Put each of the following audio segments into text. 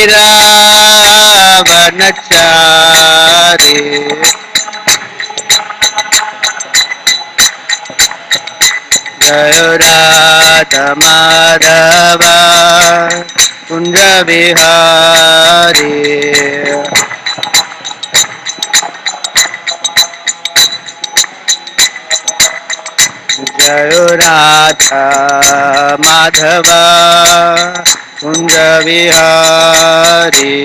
रावणचारी जय राधा माधव कुंज बिहारी जय राधा माधव कुंज बिहारी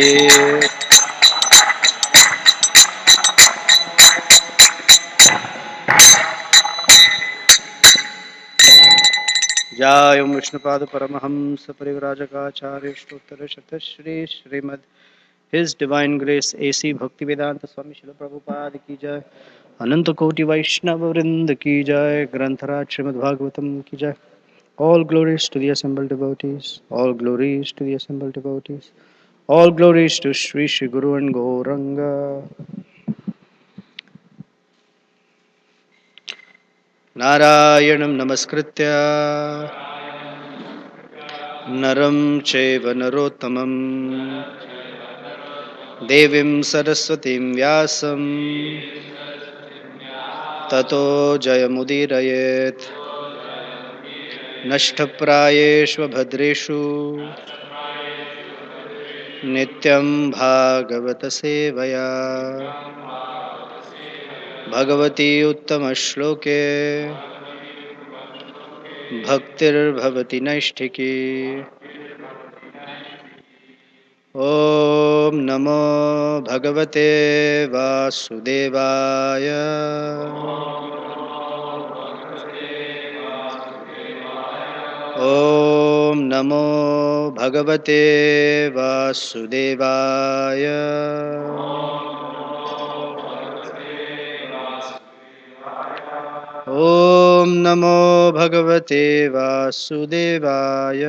जय ओम विष्णुपाद परमहंस परिव्राजकाचार्य स्तोत्र शत Shri Shrimad His Divine Grace AC Bhaktivedanta Swami Srila Prabhupada ki jai, Ananta Koti Vaishnava Vrinda ki jai, Grantaraj Srimad Bhagvatam ki jai. All glories to the assembled devotees, all glories to the assembled devotees, all glories to Sri Sri Guru and Gauranga. Narayanam Namaskritya Naram Cheva Narottamam Devim Saraswatim Vyasam Tato Jayamudirayet नष्टप्रायेषु भद्रेषु नित्यं भागवत सेवया भगवती उत्तमश्लोके भक्तिर्भवति नैष्ठिकी ॐ नमो भगवते वासुदेवाय ॐ नमो भगवते वासुदेवाय ॐ नमो भगवते वासुदेवाय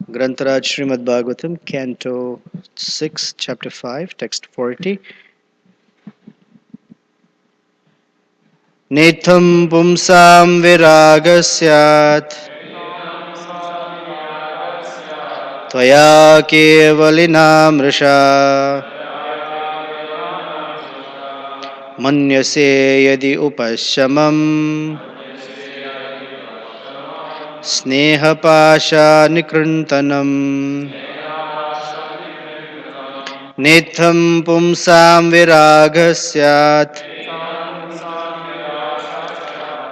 Grantaraj Srimad Bhagavatam, Canto 6, Chapter 5, Text 40. Netham pumsam viragasyat Tvaya kevalina mrisha Manyase yadi upashamam Sneha pasha nikrintanam Netham pumsam viragasyat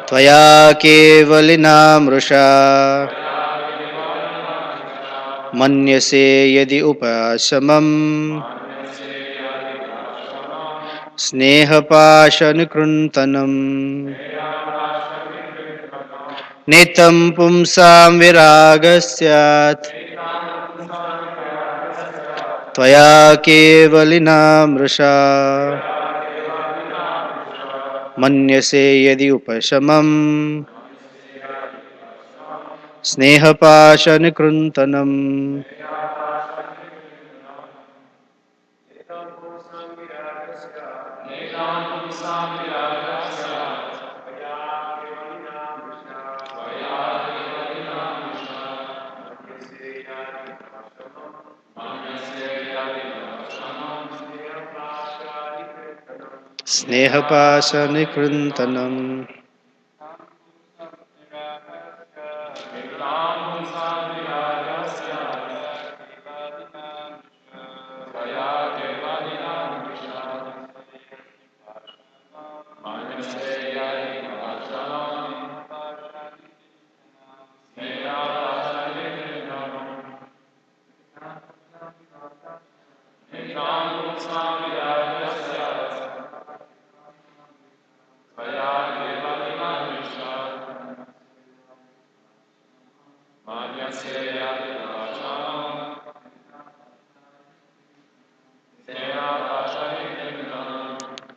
Tvaya kevalina mrisha Manyase yadi upasamam Sneha pasha nikrintanam Nitam pumsam viragasyat Tvaya kevalina mrisha Manyase yadi upasamam Sneha pasha nikrintanam Sneha pasha nikrintanam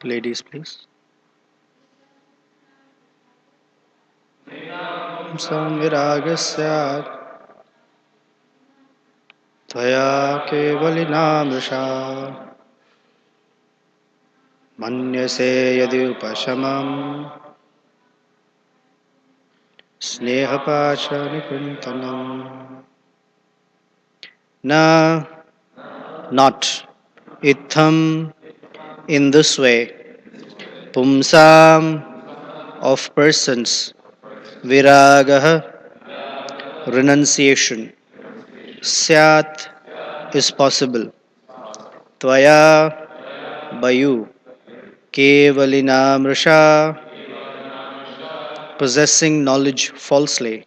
Ladies, please. Samviragasya Tvaya kevalina mrisha Manyase yadi upashamam Snehapashanikuntanam. Na, not itham, in this way, pumsam, of persons, viragaha, renunciation, syat, is possible, tvaya, by you, kevalinamrisha, possessing knowledge falsely,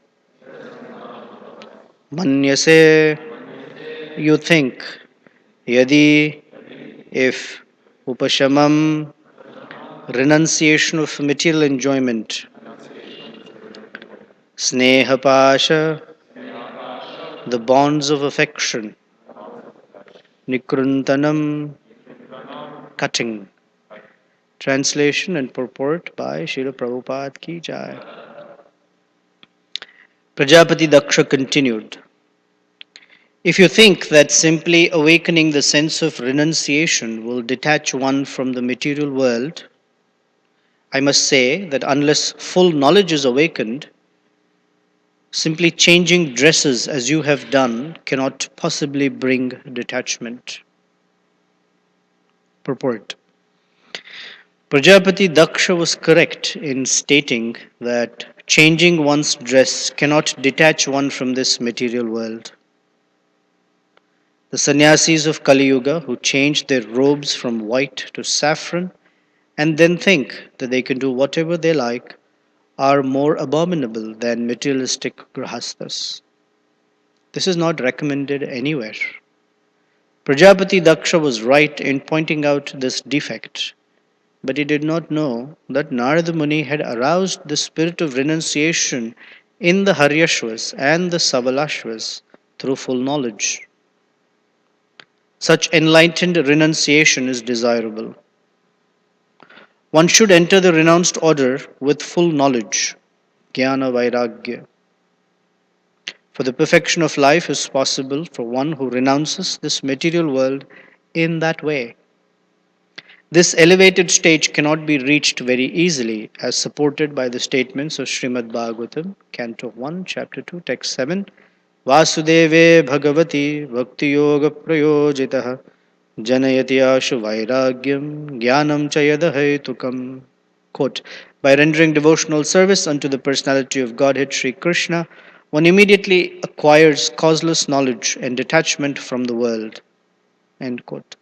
manyase, you think, yadi, if, upashamam, renunciation of material enjoyment, snehapasha, the bonds of affection, nikruntanam, cutting. Translation and purport by Srila Prabhupada ki jai. Prajapati Daksha continued, if you think that simply awakening the sense of renunciation will detach one from the material world, I must say that unless full knowledge is awakened, simply changing dresses as you have done cannot possibly bring detachment. Purport. Prajapati Daksha was correct in stating that changing one's dress cannot detach one from this material world. The sannyasis of Kali Yuga who change their robes from white to saffron and then think that they can do whatever they like are more abominable than materialistic grahasthas. This is not recommended anywhere. Prajapati Daksha was right in pointing out this defect, but he did not know that Narada Muni had aroused the spirit of renunciation in the Haryashvas and the Savalashvas through full knowledge. Such enlightened renunciation is desirable. One should enter the renounced order with full knowledge, jnana vairagya. For the perfection of life is possible for one who renounces this material world in that way. This elevated stage cannot be reached very easily, as supported by the statements of Srimad Bhagvatam, Canto 1, Chapter 2, Text 7. Vasudeve Bhagavati Bhakti Yoga Prayojitah Janayati Ashu Vairagyam Jnanam Chayadahetukam. Quote, by rendering devotional service unto the personality of Godhead Sri Krishna, one immediately acquires causeless knowledge and detachment from the world. End quote.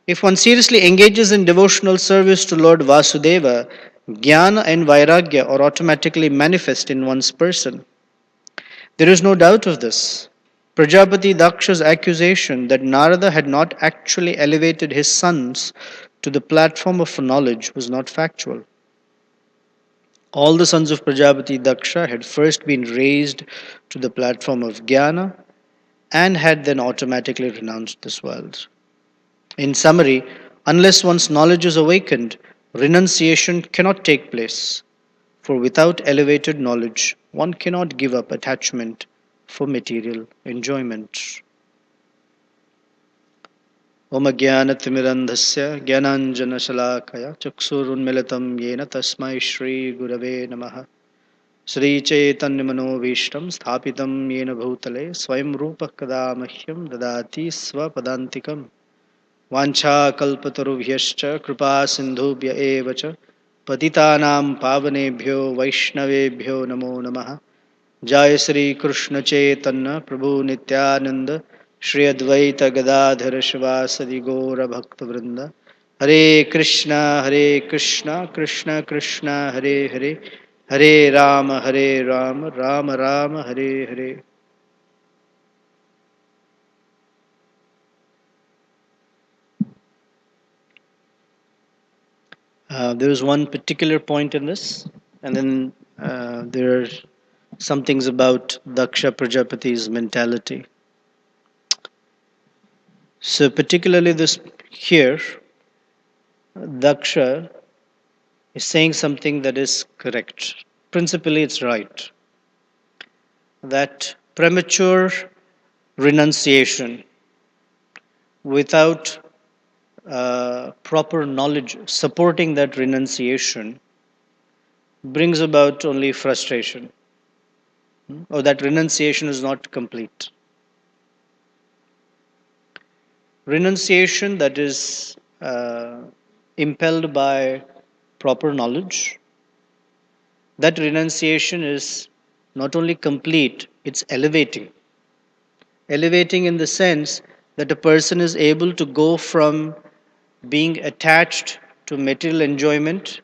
If one seriously engages in devotional service to Lord Vasudeva, Jnana and Vairagya are automatically manifest in one's person. There is no doubt of this. Prajapati Daksha's accusation that Narada had not actually elevated his sons to the platform of knowledge was not factual. All the sons of Prajapati Daksha had first been raised to the platform of Jnana and had then automatically renounced this world. In summary, unless one's knowledge is awakened, renunciation cannot take place. For without elevated knowledge, one cannot give up attachment for material enjoyment. Om Jnanatimirandhasya Jnananjanashalakaya Chaksurunmilitam Yena Tasmai Shri Gurave Namaha Shri Chaitanya Manovishtam Sthapitam Yena Bhutale Swayam Rupa Kada Mahyam Dadati Swapadantikam वाञ्छाकल्पतरुभ्यश्च कृपासिन्धुभ्य एव च पतितानां पावनेभ्यो वैष्णवेभ्यो नमो नमः जय श्री कृष्ण चैतन्य प्रभु नित्यानंद श्री अद्वैत गदाधर शिवासदि गौर भक्तवृंद हरे Krishna Krishna Krishna Hare Hare Hare Ram Ram Ram Hare Hare. There is one particular point in this, and then there are some things about Daksha Prajapati's mentality. So, particularly this here, Daksha is saying something that is correct. Principally, it's right. That premature renunciation without proper knowledge supporting that renunciation brings about only frustration. or that renunciation is not complete. Renunciation that is impelled by proper knowledge, that renunciation is not only complete, it's elevating. Elevating in the sense that a person is able to go from being attached to material enjoyment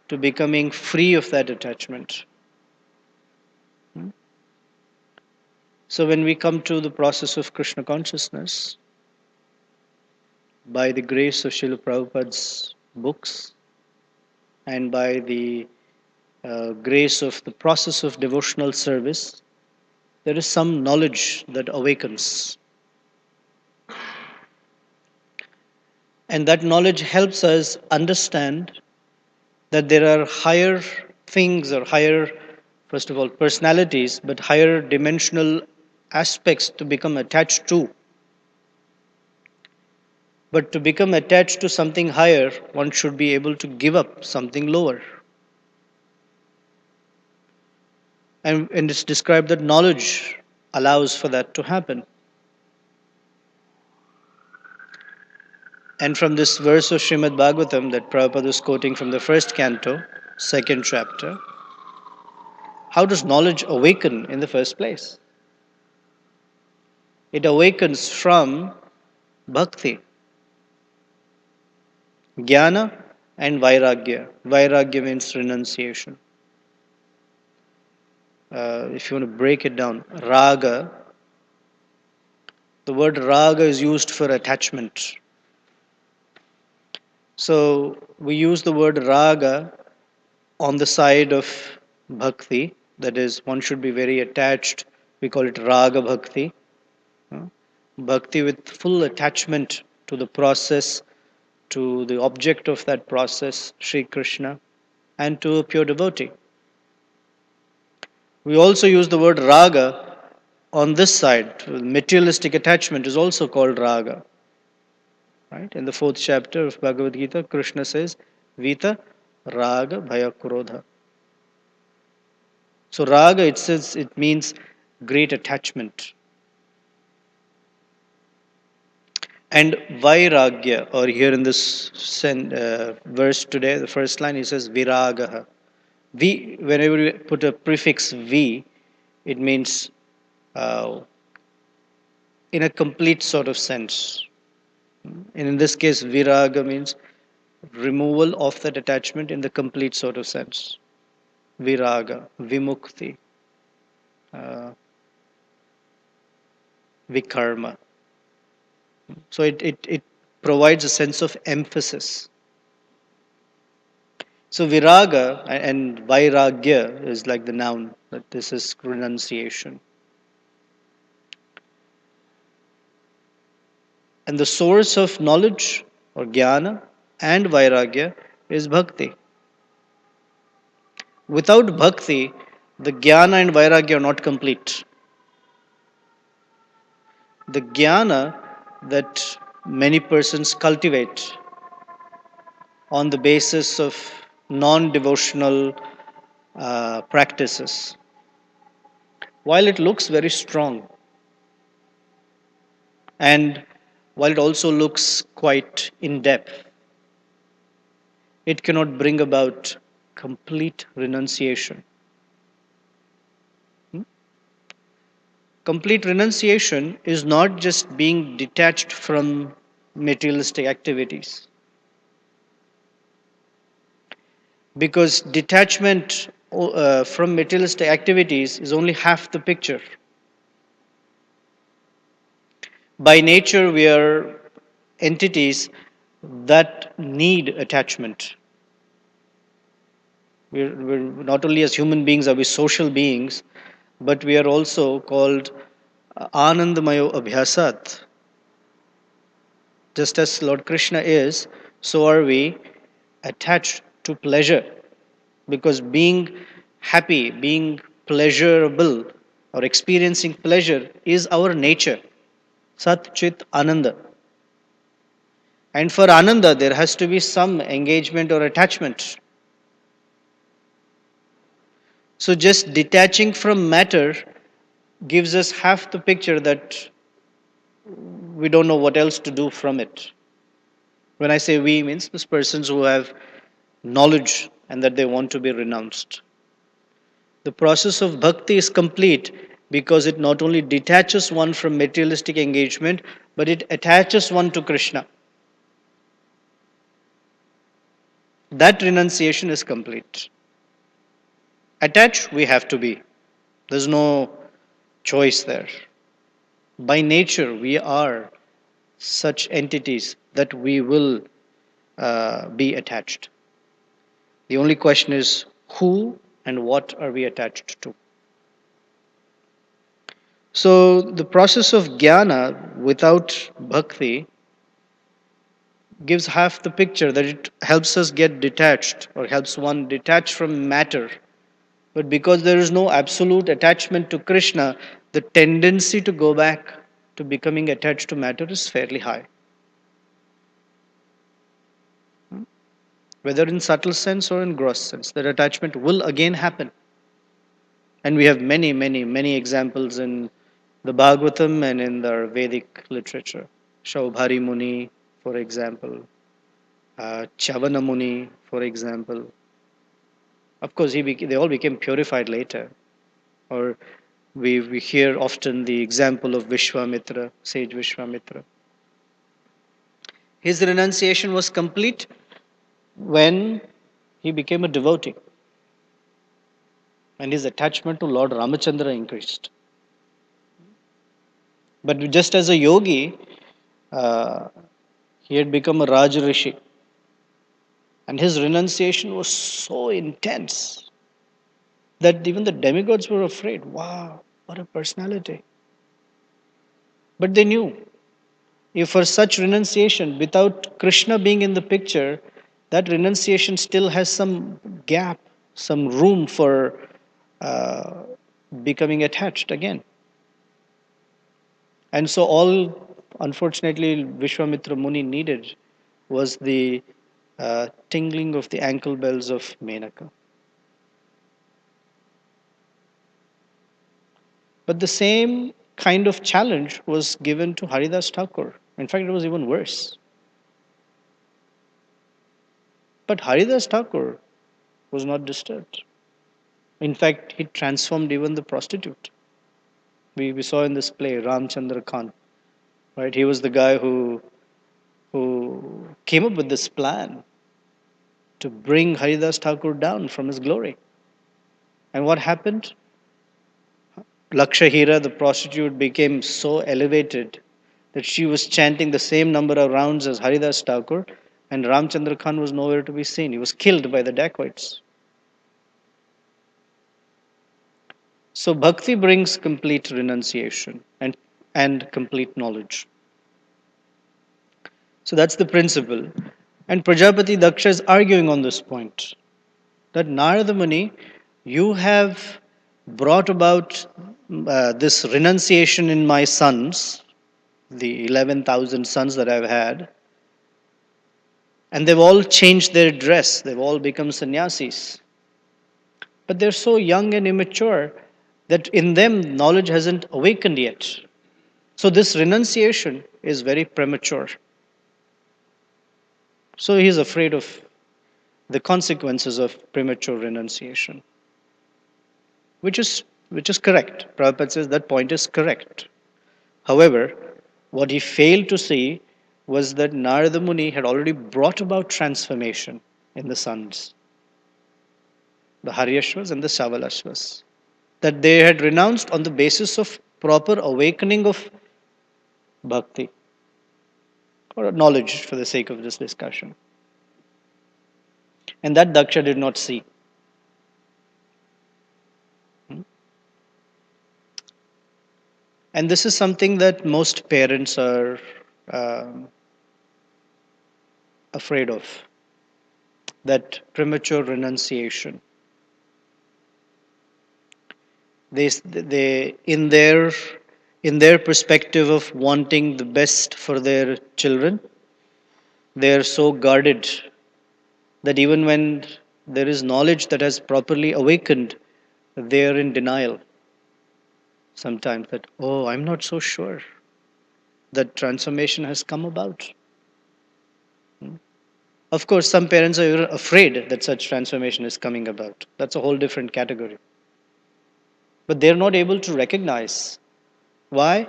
to becoming free of that attachment. So, when we come to the process of Krishna consciousness, by the grace of Srila Prabhupada's books and by the grace of the process of devotional service, there is some knowledge that awakens. And that knowledge helps us understand that there are higher things or higher, first of all, personalities, but higher dimensional aspects to become attached to. But to become attached to something higher, one should be able to give up something lower. And it's described that knowledge allows for that to happen. And from this verse of Srimad Bhagvatam that Prabhupada is quoting from the first canto, second chapter, how does knowledge awaken in the first place? It awakens from bhakti, jnana, and vairagya. Vairagya means renunciation. If you want to break it down, raga, the word raga is used for attachment. So we use the word raga on the side of bhakti, that is, one should be very attached. We call it raga bhakti. Bhakti with full attachment to the process, to the object of that process, Sri Krishna, and to a pure devotee. We also use the word raga on this side. Materialistic attachment is also called raga. Right? In the fourth chapter of Bhagavad Gita, Krishna says, Vita raga bhaya krodha. So raga, it says, it means great attachment. And vairagya, or here in this verse today, the first line, he says viragaha. V, whenever we put a prefix V, it means in a complete sort of sense. And in this case, viraga means removal of that attachment in the complete sort of sense. Viraga, vimukti, vikarma. So it provides a sense of emphasis. So viraga and vairagya is like the noun, that this is renunciation. And the source of knowledge or jnana and vairagya is bhakti. Without bhakti, the jnana and vairagya are not complete. The jnana that many persons cultivate on the basis of non-devotional practices, while it looks very strong and while it also looks quite in depth, it cannot bring about complete renunciation. Complete renunciation is not just being detached from materialistic activities. Because detachment from materialistic activities is only half the picture. By nature, we are entities that need attachment. We're not only as human beings are we social beings, but we are also called Anandamayo Abhyasat. Just as Lord Krishna is, so are we attached to pleasure. Because being happy, being pleasurable, or experiencing pleasure is our nature. Sat Chit Ananda. And for Ananda, there has to be some engagement or attachment. So just detaching from matter gives us half the picture that we don't know what else to do from it. When I say we, means those persons who have knowledge and that they want to be renounced. The process of bhakti is complete because it not only detaches one from materialistic engagement, but it attaches one to Krishna. That renunciation is complete. Attached, we have to be. There's no choice there. By nature, we are such entities that we will be attached. The only question is who and what are we attached to? So, the process of jnana without bhakti gives half the picture, that it helps us get detached or helps one detach from matter. But because there is no absolute attachment to Krishna, the tendency to go back to becoming attached to matter is fairly high. Whether in subtle sense or in gross sense, that attachment will again happen. And we have many, many, many examples in the Bhagvatam and in the Vedic literature. Shaubhari Muni, for example, Chavana Muni, for example. Of course, they all became purified later. Or we hear often the example of Vishwamitra, sage Vishwamitra. His renunciation was complete when he became a devotee and his attachment to Lord Ramachandra increased. But just as a yogi, uh, he had become a Raj Rishi. And his renunciation was so intense that even the demigods were afraid. Wow, what a personality. But they knew if for such renunciation, without Krishna being in the picture, that renunciation still has some gap, some room for uh, becoming attached again. And so, all unfortunately Vishwamitra Muni needed was the tingling of the ankle bells of Menaka. But the same kind of challenge was given to Haridas Thakur. In fact, it was even worse. But Haridas Thakur was not disturbed. In fact, he transformed even the prostitute. We saw in this play Ramchandra Khan, right? He was the guy who came up with this plan to bring Haridas Thakur down from his glory. And what happened? Lakshahira, the prostitute, became so elevated that she was chanting the same number of rounds as Haridas Thakur, and Ramchandra Khan was nowhere to be seen. He was killed by the dacoits. So bhakti brings complete renunciation and complete knowledge. So that's the principle. And Prajapati Daksha is arguing on this point that Narada Muni, you have brought about this renunciation in my sons, the 11,000 sons that I've had, and they've all changed their dress, they've all become sannyasis. But they're so young and immature that in them knowledge hasn't awakened yet. So this renunciation is very premature. So he is afraid of the consequences of premature renunciation, which is correct. Prabhupada says that point is correct. However, what he failed to see was that Narada Muni had already brought about transformation in the sons, the Haryashvas and the Savalashvas, that they had renounced on the basis of proper awakening of bhakti or knowledge for the sake of this discussion. And that Daksha did not see. And this is something that most parents are um, afraid of, that premature renunciation. They in their perspective of wanting the best for their children, they are so guarded that even when there is knowledge that has properly awakened, they are in denial sometimes that, oh, I'm not so sure that transformation has come about. Of course, some parents are afraid that such transformation is coming about. That's a whole different category. But they're not able to recognize. Why?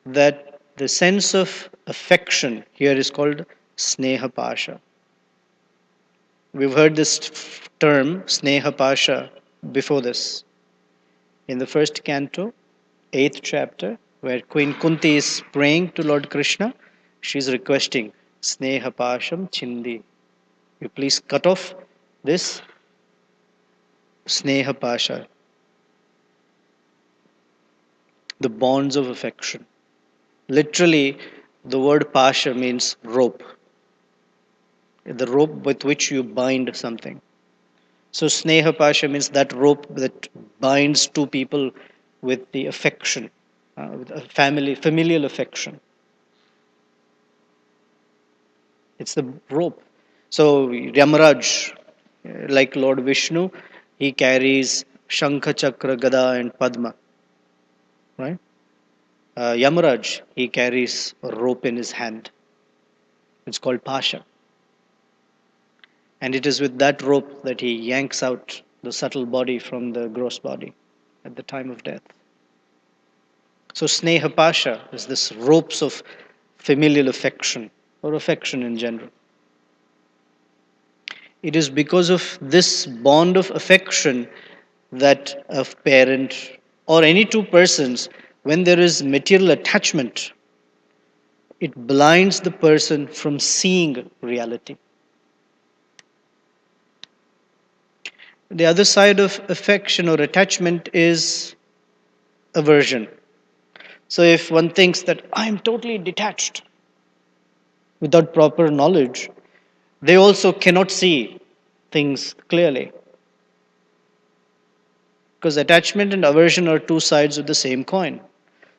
That the sense of affection here is called sneha pasha. We've heard this term, sneha pasha, before this. In the first canto, 8th chapter, where Queen Kunti is praying to Lord Krishna, she's requesting sneha pasham chindi. You please cut off this sneha pasha, the bonds of affection. Literally, the word pasha means rope, the rope with which you bind something. So, sneha pasha means that rope that binds two people with the affection, with a familial affection. It's the rope. So, Yamaraj, like Lord Vishnu, he carries Shankha, Chakra, Gada, and Padma, right? Yamaraj, he carries a rope in his hand. It's called Pasha. And it is with that rope that he yanks out the subtle body from the gross body at the time of death. So, Sneha Pasha is this ropes of familial affection or affection in general. It is because of this bond of affection that a parent or any two persons, when there is material attachment, it blinds the person from seeing reality. The other side of affection or attachment is aversion. So if one thinks that I am totally detached without proper knowledge, they also cannot see things clearly. Because attachment and aversion are two sides of the same coin.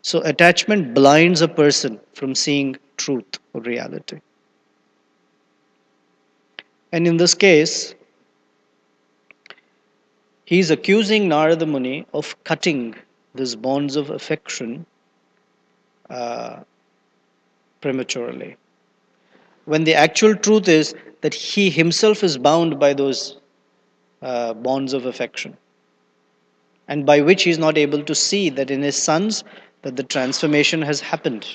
So attachment blinds a person from seeing truth or reality. And in this case, he is accusing Narada Muni of cutting these bonds of affection uh, prematurely. When the actual truth is that he himself is bound by those bonds of affection, and by which he is not able to see that in his sons that the transformation has happened.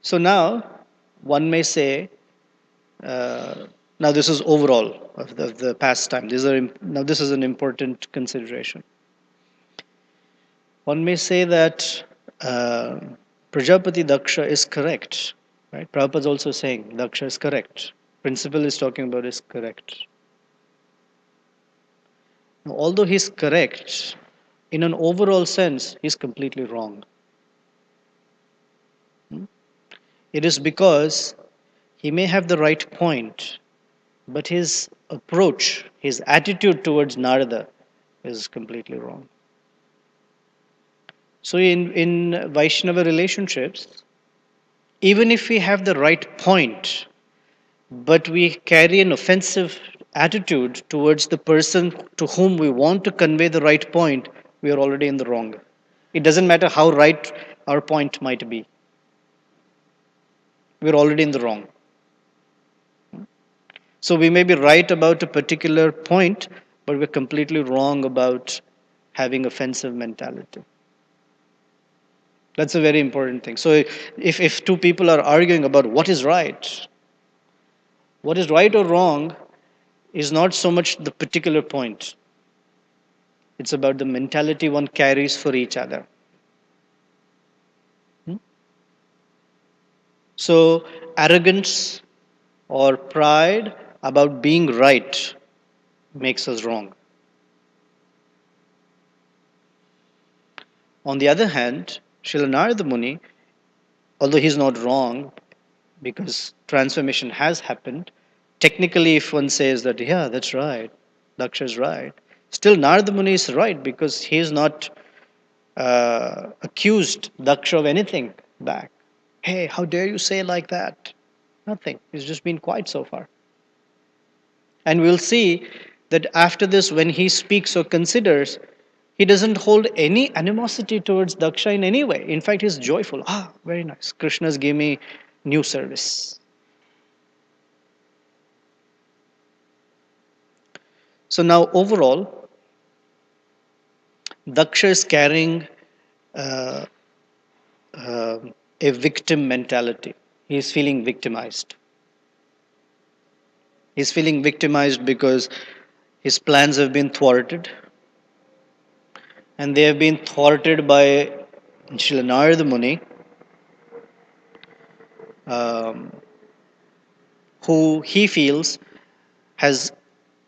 So now one may say, now this is overall of the past time. Now this is an important consideration. One may say that Prajapati Daksha is correct. Right? Prabhupada is also saying Daksha is correct. Principle is talking about is correct. Now, although he's correct, in an overall sense, he's completely wrong. It is because he may have the right point, but his approach, his attitude towards Narada is completely wrong. So in Vaishnava relationships, even if we have the right point, but we carry an offensive attitude towards the person to whom we want to convey the right point, we are already in the wrong. It doesn't matter how right our point might be. We're already in the wrong. So we may be right about a particular point, but we're completely wrong about having offensive mentality. That's a very important thing. So if two people are arguing about what is right or wrong is not so much the particular point. It's about the mentality one carries for each other. So arrogance or pride about being right makes us wrong. On the other hand, Srila Narada Muni, although he's not wrong because transformation has happened, technically if one says that, yeah, that's right, Daksha is right, still Narada Muni is right because he is not accused Daksha of anything back. Hey, how dare you say like that? Nothing. He's just been quiet so far. And we'll see that after this, when he speaks or considers, he doesn't hold any animosity towards Daksha in any way. In fact, he's joyful. Ah, very nice. Krishna's gave me new service. So now, overall, Daksha is carrying uh, uh, a victim mentality. He's feeling victimized. He's feeling victimized because his plans have been thwarted, and they have been thwarted by Srila Narada Muni, um, who he feels has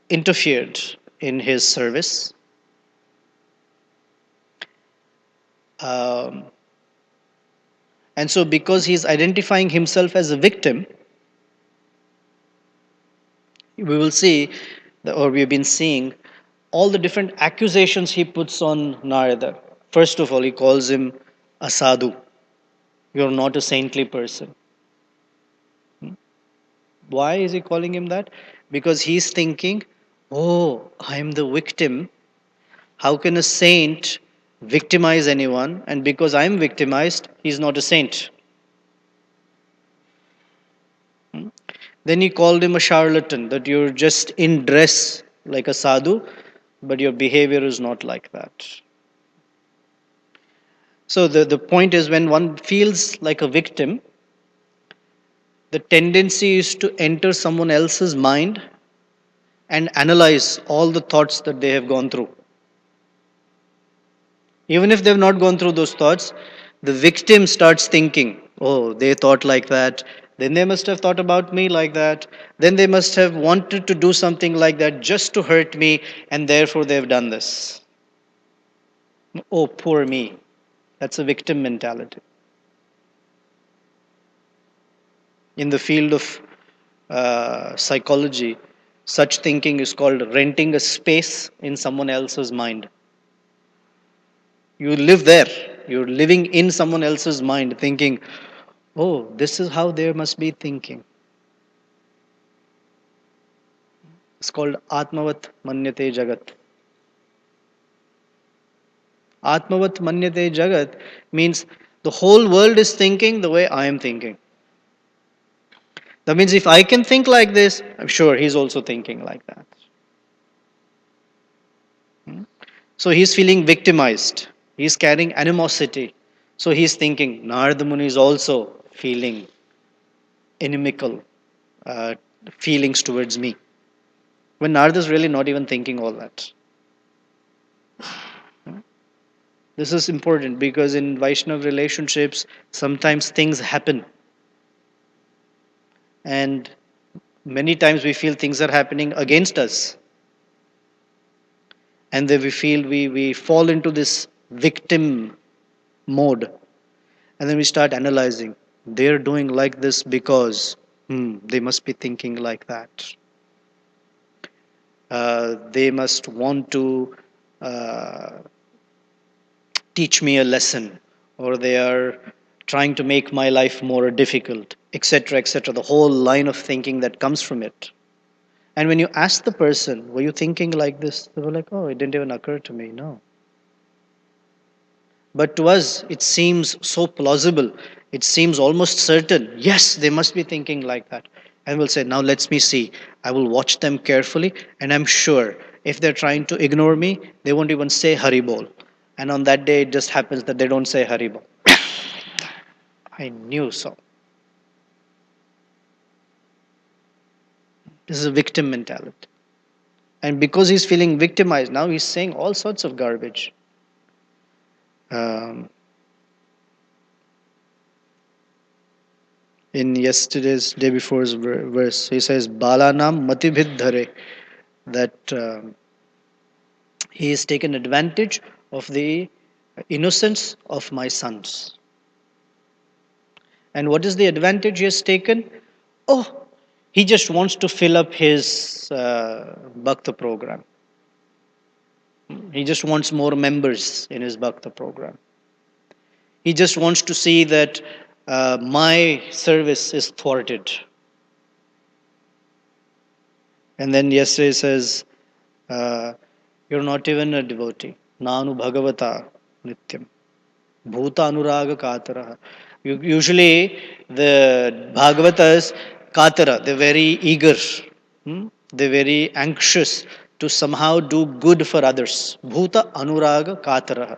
interfered in his service. Um, and so, because he's identifying himself as a victim, we will see, or we've been seeing, all the different accusations he puts on Narada. First of all, he calls him a sadhu. You're not a saintly person. Why is he calling him that? Because he's thinking, oh, I'm the victim. How can a saint victimize anyone? And because I'm victimized, he's not a saint. Then he called him a charlatan, that you're just in dress like a sadhu, but your behavior is not like that. So the point is, when one feels like a victim, the tendency is to enter someone else's mind and analyze all the thoughts that they have gone through. Even if they've not gone through those thoughts, the victim starts thinking, oh, they thought like that. Then they must have thought about me like that. Then they must have wanted to do something like that just to hurt me, and therefore they've done this. Oh, poor me. That's a victim mentality. In the field of psychology, such thinking is called renting a space in someone else's mind. You live there. You're living in someone else's mind, thinking, oh, this is how they must be thinking. It's called Atmavat Manyate Jagat. Atmavat Manyate Jagat means the whole world is thinking the way I am thinking. That means if I can think like this, I'm sure he's also thinking like that. So he's feeling victimized. He's carrying animosity. So he's thinking, Narada Muni is also feeling inimical uh, feelings towards me. When Narada is really not even thinking all that. This is important because in Vaishnav relationships, sometimes things happen. And many times we feel things are happening against us. And then we feel we fall into this victim mode. And then we start analyzing. They're doing like this because they must be thinking like that. They must want to uh, teach me a lesson, or they are trying to make my life more difficult, etc., etc. The whole line of thinking that comes from it. And when you ask the person, were you thinking like this? They were like, oh, it didn't even occur to me. No. But to us, it seems so plausible. It seems almost certain. Yes, they must be thinking like that. And we'll say, now let's me see. I will watch them carefully, and I'm sure if they're trying to ignore me, they won't even say Haribol. And on that day, it just happens that they don't say Haribol. I knew so. This is a victim mentality. And because he's feeling victimized, now he's saying all sorts of garbage. Um, in yesterday's day before's verse, he says, Balanam matibhiddhare, that he has taken advantage of the innocence of my sons. And what is the advantage he has taken? Oh, he just wants to fill up his Bhakta program. He just wants more members in his Bhakta program. He just wants to see that my service is thwarted. And then yesterday says, uh, you're not even a devotee. Nanu Bhagavata Nityam. Bhuta Anuraga Katara. Usually the Bhagavatas, Katara, they're very eager. They're very anxious to somehow do good for others. Bhuta Anuraga Katara.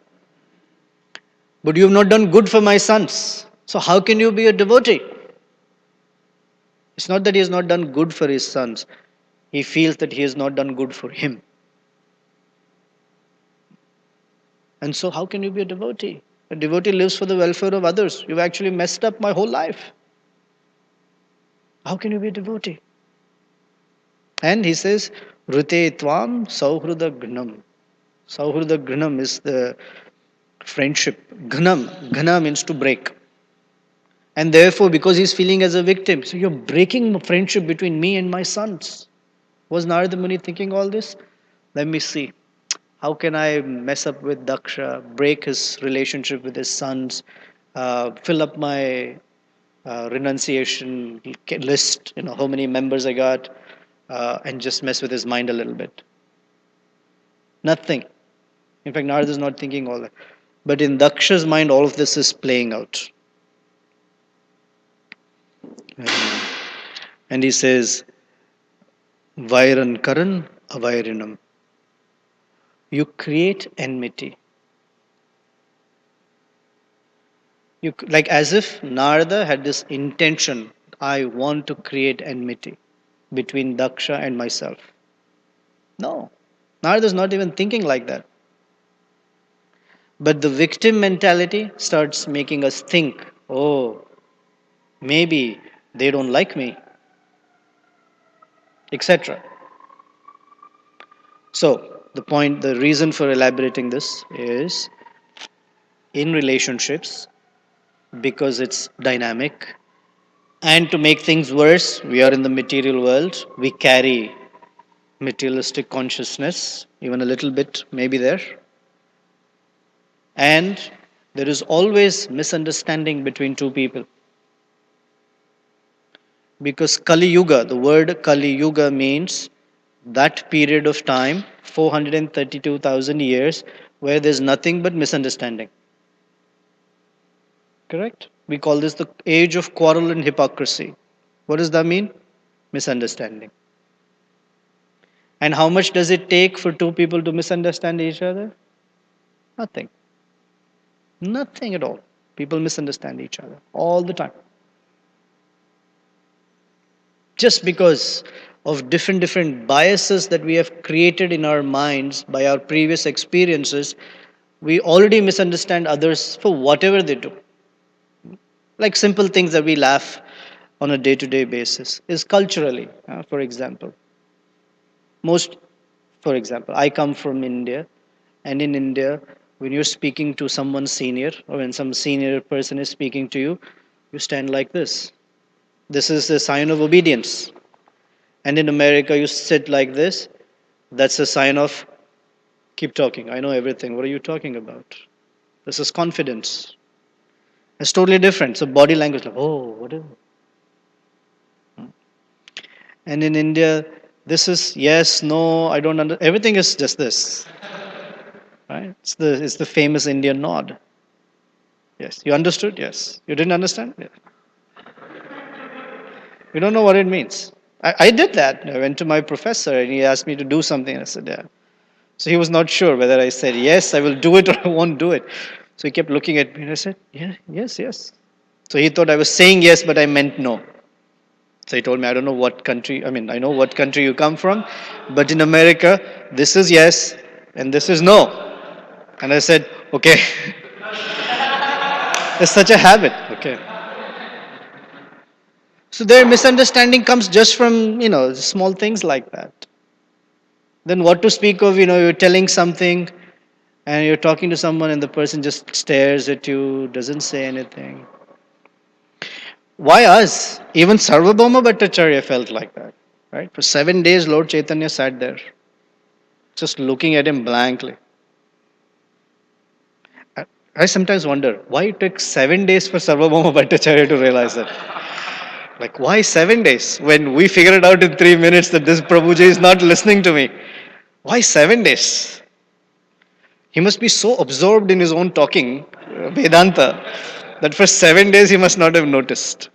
But you have not done good for my sons. So how can you be a devotee? It's not that he has not done good for his sons. He feels that he has not done good for him. And so how can you be a devotee? A devotee lives for the welfare of others. You've actually messed up my whole life. How can you be a devotee? And he says, Rute Tvam Sauhruda Gnam. Sauhruda Gnam is the friendship. Ghna means to break. And therefore, because he's feeling as a victim, so you're breaking the friendship between me and my sons. Was Narada Muni thinking all this? Let me see. How can I mess up with Daksha, break his relationship with his sons, fill up my renunciation list, how many members I got, and just mess with his mind a little bit. Nothing. In fact, Narada is not thinking all that. But in Daksha's mind, all of this is playing out. And he says, Vairan Karan Avairinam. You create enmity. Like as if Narada had this intention, I want to create enmity between Daksha and myself. No, Narada is not even thinking like that. But the victim mentality starts making us think, oh, maybe they don't like me, etc. So, the reason for elaborating this is in relationships, because it's dynamic, and to make things worse, we are in the material world, we carry materialistic consciousness, even a little bit, maybe there. And there is always misunderstanding between two people. Because Kali Yuga, the word Kali Yuga means that period of time, 432,000 years, where there's nothing but misunderstanding. Correct? We call this the age of quarrel and hypocrisy. What does that mean? Misunderstanding. And how much does it take for two people to misunderstand each other? Nothing. Nothing at all. People misunderstand each other all the time. Just because of different biases that we have created in our minds by our previous experiences, we already misunderstand others for whatever they do. Like simple things that we laugh on a day-to-day basis is culturally, for example. Most, for example, I come from India, and in India, when you're speaking to someone senior, or when some senior person is speaking to you, you stand like this. This is a sign of obedience. And in America, you sit like this. That's a sign of keep talking. I know everything. What are you talking about? This is confidence. It's totally different. So body language, like, oh, what is? And in India, this is yes, no, I don't understand. Everything is just this, right? It's the famous Indian nod. Yes, you understood. Yes, you didn't understand. Yeah. You don't know what it means. I did that. I went to my professor and he asked me to do something. And I said, yeah. So he was not sure whether I said, yes, I will do it or I won't do it. So he kept looking at me and I said, yeah, yes, yes. So he thought I was saying yes, but I meant no. So he told me, I don't know what country, I know what country you come from, but in America, this is yes and this is no. And I said, okay. It's such a habit. Okay. So their misunderstanding comes just from, small things like that. Then what to speak of, you're telling something and you're talking to someone and the person just stares at you, doesn't say anything. Why us? Even Sarvabhauma Bhattacharya felt like that. Right? For 7 days, Lord Chaitanya sat there, just looking at him blankly. I sometimes wonder why it took 7 days for Sarvabhauma Bhattacharya to realize that. Like, why 7 days? When we figure it out in 3 minutes that this Prabhuji is not listening to me. Why 7 days? He must be so absorbed in his own talking, Vedanta, that for 7 days he must not have noticed.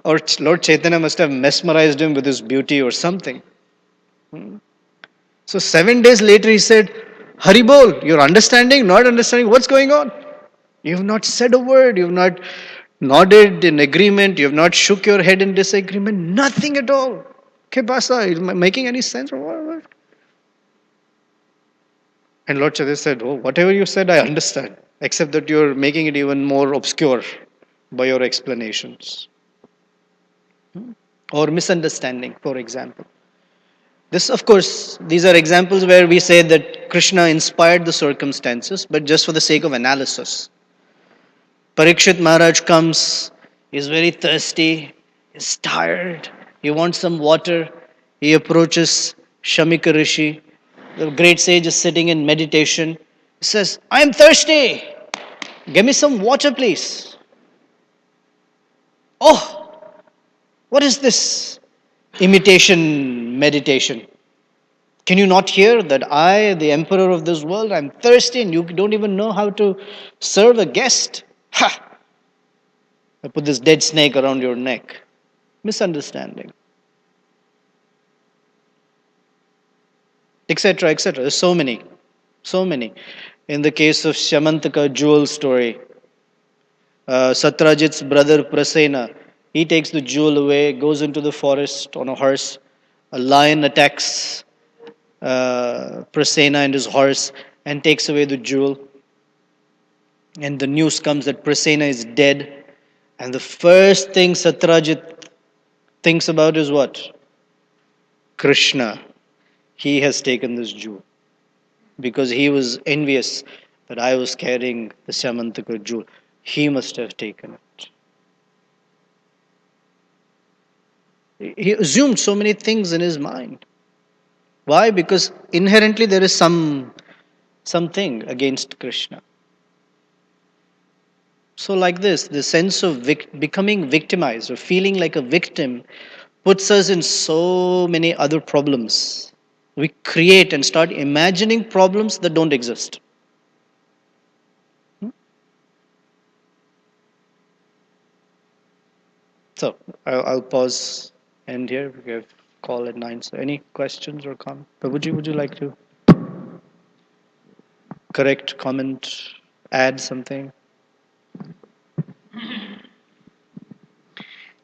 Or Lord Chaitanya must have mesmerized him with his beauty or something. So 7 days later he said, Haribol, you're understanding, not understanding, what's going on? You have not said a word, you have not nodded in agreement, you have not shook your head in disagreement, nothing at all. ¿Qué pasa? Is it making any sense? Or what? And Lord Chaitanya said, oh, whatever you said, I understand, except that you're making it even more obscure by your explanations. Or misunderstanding, for example. This, of course, these are examples where we say that Krishna inspired the circumstances, but just for the sake of analysis. Parikshit Maharaj comes, he's very thirsty, he's tired, he wants some water. He approaches Shamika Rishi. The great sage is sitting in meditation. He says, I am thirsty. Give me some water, please. Oh, what is this imitation meditation? Can you not hear that I, the emperor of this world, I'm thirsty and you don't even know how to serve a guest? Ha! I put this dead snake around your neck. Misunderstanding. Etc., etc. There's so many. So many. In the case of Shamantaka jewel story, Satrajit's brother Prasena, he takes the jewel away, goes into the forest on a horse. A lion attacks Prasena and his horse and takes away the jewel. And the news comes that Prasena is dead. And the first thing Satrajit thinks about is what? Krishna. He has taken this jewel. Because he was envious that I was carrying the Samantaka jewel. He must have taken it. He assumed so many things in his mind. Why? Because inherently there is something against Krishna. So like this, the sense of becoming victimized or feeling like a victim puts us in so many other problems. We create and start imagining problems that don't exist. So I'll pause and here. We have call at 9. So any questions or comments? Prabhuji, would you like to correct, comment, add something?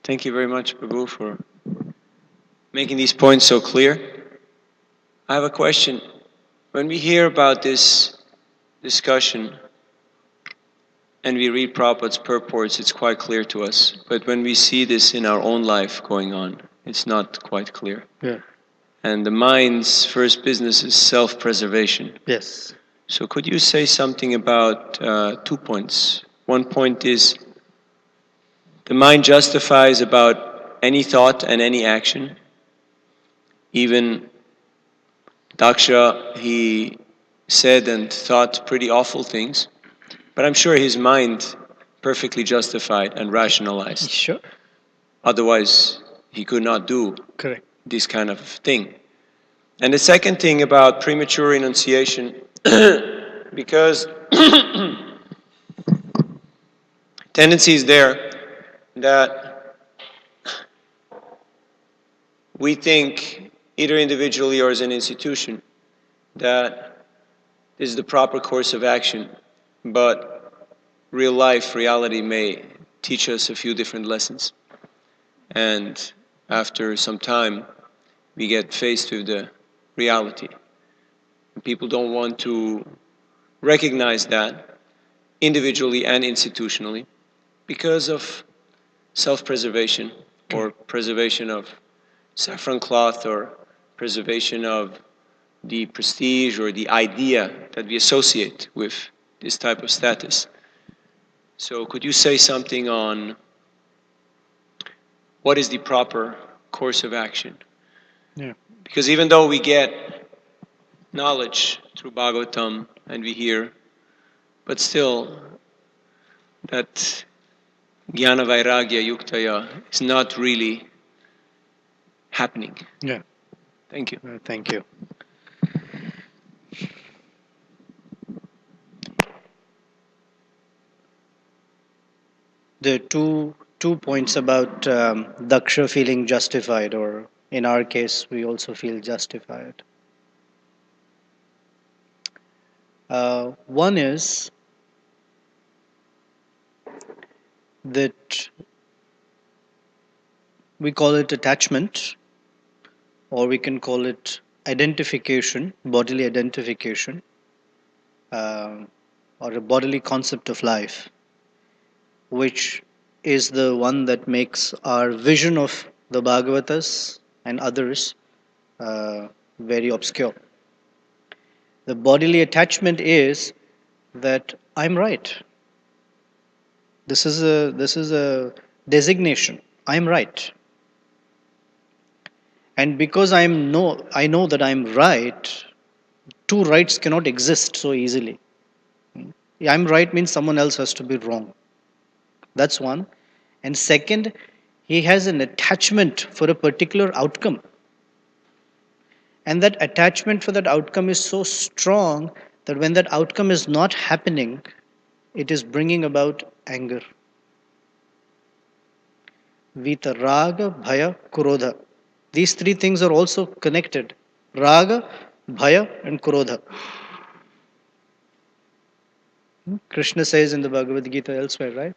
Thank you very much, Prabhu, for making these points so clear. I have a question. When we hear about this discussion and we read Prabhupada's purports, it's quite clear to us. But when we see this in our own life going on, it's not quite clear. Yeah. And the mind's first business is self-preservation. Yes. So could you say something about 2 points? One point is the mind justifies about any thought and any action. Even Daksha, he said and thought pretty awful things, but I'm sure his mind perfectly justified and rationalized. Sure. Otherwise, he could not do Correct. this kind of thing. And the second thing about premature renunciation, because tendency is there that we think, either individually or as an institution, that this is the proper course of action, but real life, reality may teach us a few different lessons. And after some time, we get faced with the reality. People don't want to recognize that individually and institutionally because of self-preservation or preservation of saffron cloth or preservation of the prestige or the idea that we associate with this type of status. So could you say something on what is the proper course of action? Yeah. Because even though we get knowledge through Bhagavatam and we hear, but still that Jnana Vairagya Yuktaya is not really happening. Yeah. Thank you. Thank you. There are two points about Daksha feeling justified, or in our case, we also feel justified. One is that we call it attachment, or we can call it identification, bodily identification, or a bodily concept of life, which is the one that makes our vision of the Bhagavatas and others very obscure. The bodily attachment is that I'm right. This is a designation. I'm right. And because I know that I'm right, two rights cannot exist so easily. I'm right means someone else has to be wrong. That's one. And second, he has an attachment for a particular outcome. And that attachment for that outcome is so strong that when that outcome is not happening, it is bringing about anger. Vita, Raga, Bhaya, Krodha. These three things are also connected. Raga, Bhaya, and Krodha. Krishna says in the Bhagavad Gita elsewhere, right?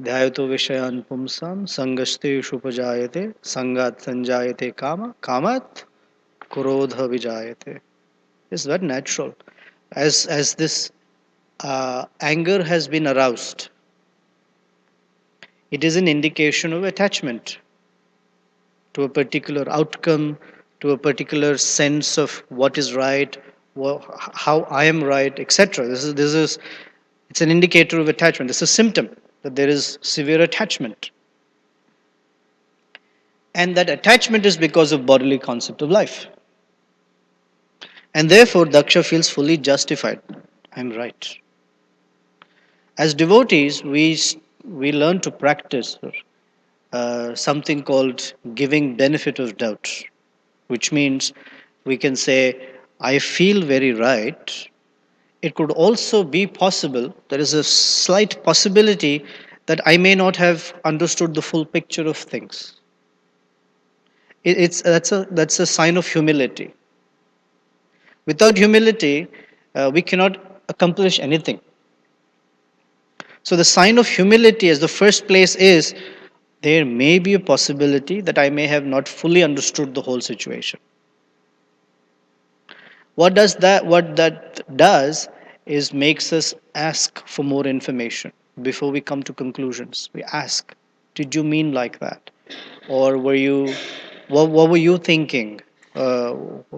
Dhyayato Vishayan Pumsam Sangaste Shupajayate Sangat Sanjayate Kama Kamat Krodha Vijayate. It's very natural. As this anger has been aroused, it is an indication of attachment to a particular outcome, to a particular sense of what is right, how I am right, etc. This is it's an indicator of attachment. It's a symptom that there is severe attachment, and that attachment is because of bodily concept of life, and therefore Daksha feels fully justified. I'm right. As devotees, we learn to practice something called giving benefit of doubt, which means we can say, I feel very right. It could also be possible, there is a slight possibility that I may not have understood the full picture of things. That's a sign of humility. Without humility, we cannot accomplish anything. So the sign of humility as the first place is there may be a possibility that I may have not fully understood the whole situation. What that does is makes us ask for more information before we come to conclusions. We ask, did you mean like that? Or what were you thinking? Uh,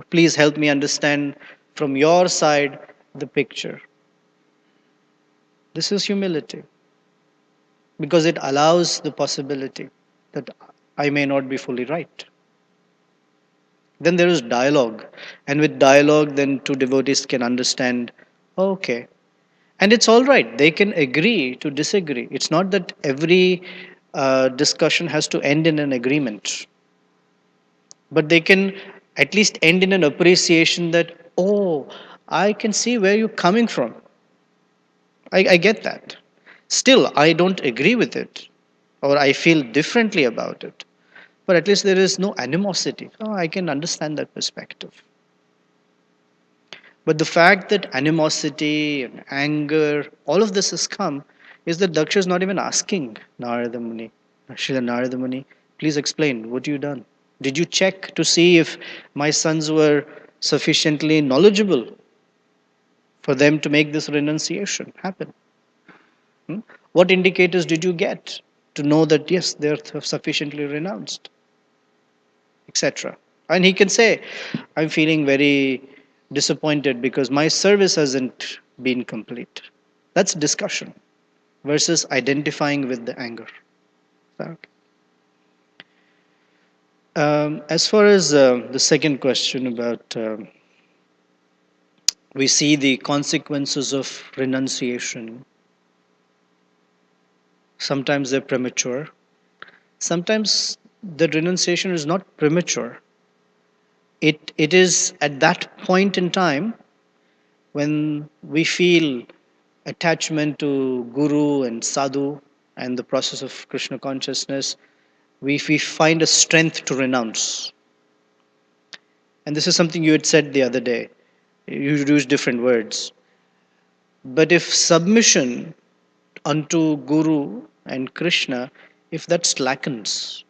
Please help me understand from your side the picture. This is humility because it allows the possibility that I may not be fully right. Then there is dialogue, and with dialogue, then two devotees can understand, okay, and it's all right. They can agree to disagree. It's not that every discussion has to end in an agreement, but they can at least end in an appreciation that, oh, I can see where you're coming from. I get that. Still, I don't agree with it, or I feel differently about it. But at least there is no animosity. Oh, I can understand that perspective. But the fact that animosity and anger, all of this has come, is that Daksha is not even asking Narada Muni, Srila Narada Muni, please explain what you done. Did you check to see if my sons were sufficiently knowledgeable for them to make this renunciation happen? Hmm? What indicators did you get to know that yes, they're sufficiently renounced, etc.? And he can say, I'm feeling very disappointed because my service hasn't been complete. That's discussion versus identifying with the anger. Okay. As far as the second question about we see the consequences of renunciation. sometimes they're premature. Sometimes the renunciation is not premature. It is at that point in time when we feel attachment to Guru and Sadhu and the process of Krishna consciousness, we find a strength to renounce. And this is something you had said the other day. You used different words. But if submission unto Guru and Krishna, if that slackens,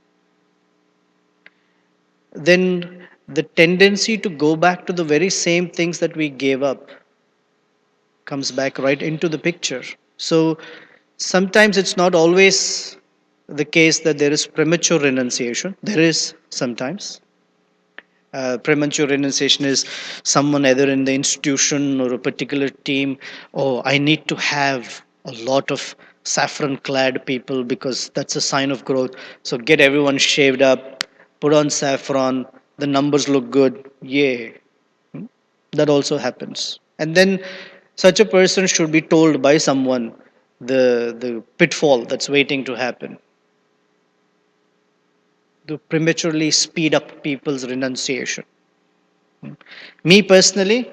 then the tendency to go back to the very same things that we gave up comes back right into the picture. So sometimes it's not always the case that there is premature renunciation. There is sometimes. Premature renunciation is someone either in the institution or a particular team. Oh, I need to have a lot of saffron clad people because that's a sign of growth. So get everyone shaved up, put on saffron, the numbers look good. Yay. That also happens. And then such a person should be told by someone the pitfall that's waiting to happen, to prematurely speed up people's renunciation. Me personally,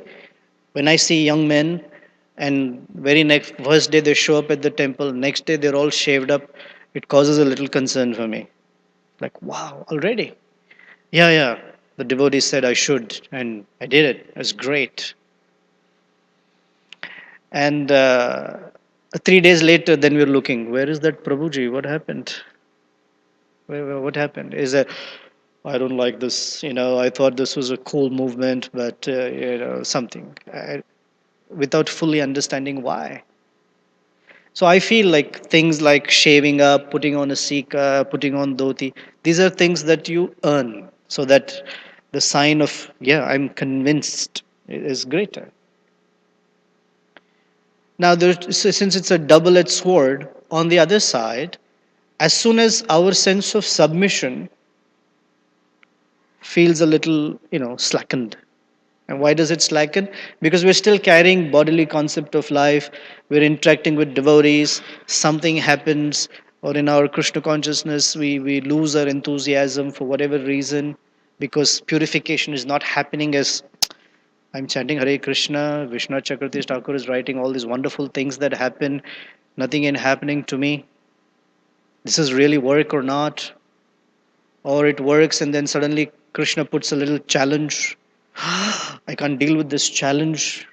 when I see young men and very next first day they show up at the temple, next day they're all shaved up, it causes a little concern for me. Like, wow, already? Yeah, yeah. The devotee said I should, and I did it. It was great. And 3 days later, then we're looking, where is that Prabhuji? What happened? What happened? Is that I don't like this? I thought this was a cool movement, but something. Without fully understanding why. So I feel like things like shaving up, putting on a sika, putting on dhoti, these are things that you earn so that the sign of, yeah, I'm convinced is greater. Now, since it's a double edged sword, on the other side, as soon as our sense of submission feels a little, slackened. And why does it slacken? Because we're still carrying bodily concept of life. We're interacting with devotees. Something happens, or in our Krishna consciousness, we lose our enthusiasm for whatever reason, because purification is not happening as I'm chanting Hare Krishna. Vishnu Chakravarti Thakur is writing all these wonderful things that happen. Nothing is happening to me. This is really work or not? Or it works and then suddenly Krishna puts a little challenge. I can't deal with this challenge.